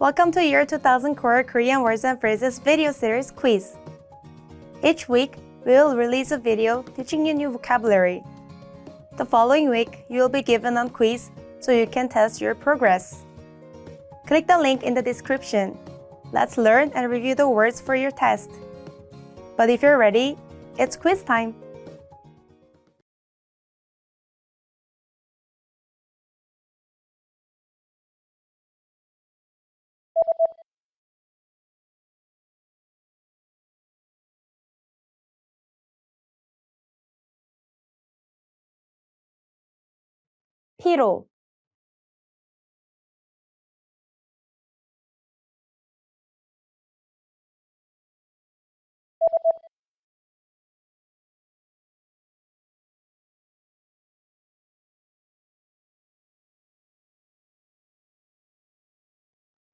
Welcome to Year 2000 Core Korean Words and Phrases video series quiz. Each week, we will release a video teaching you new vocabulary. The following week, you will be given a quiz so you can test your progress. Click the link in the description. Let's learn and review the words for your test. But if you're ready, it's quiz time! 피로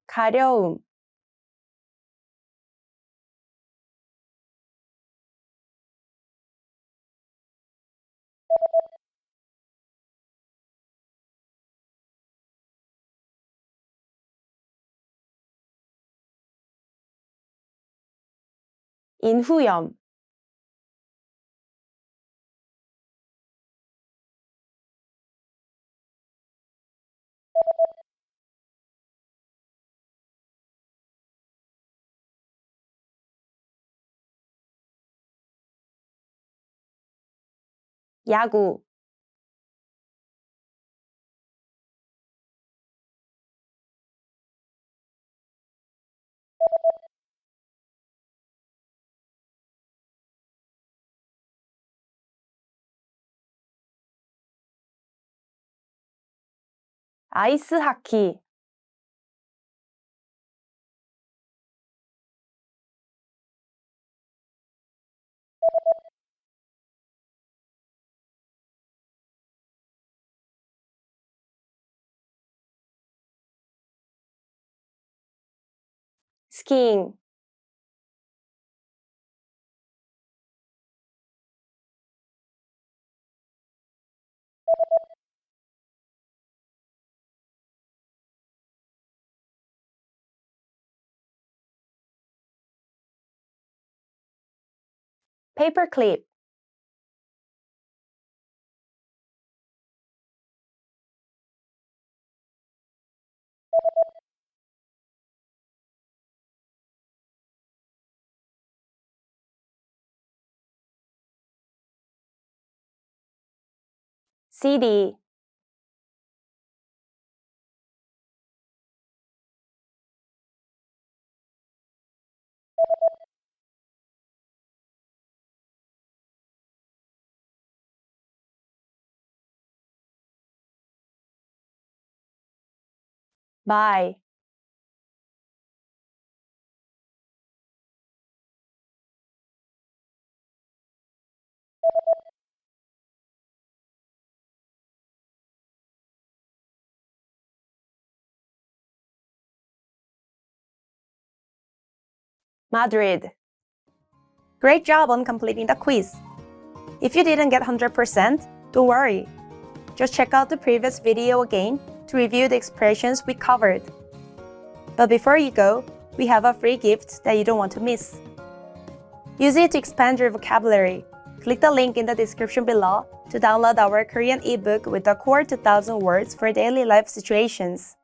가려움 인후염 야구 아이스 하키 스키잉 페이퍼클립 CD 말 Madrid. Great job on completing the quiz. If you didn't get 100%, don't worry. Just check out the previous video again to review the expressions we covered. But before you go, we have a free gift that you don't want to miss. Use it to expand your vocabulary. Click the link in the description below to download our Korean ebook with the core 2000 words for daily life situations.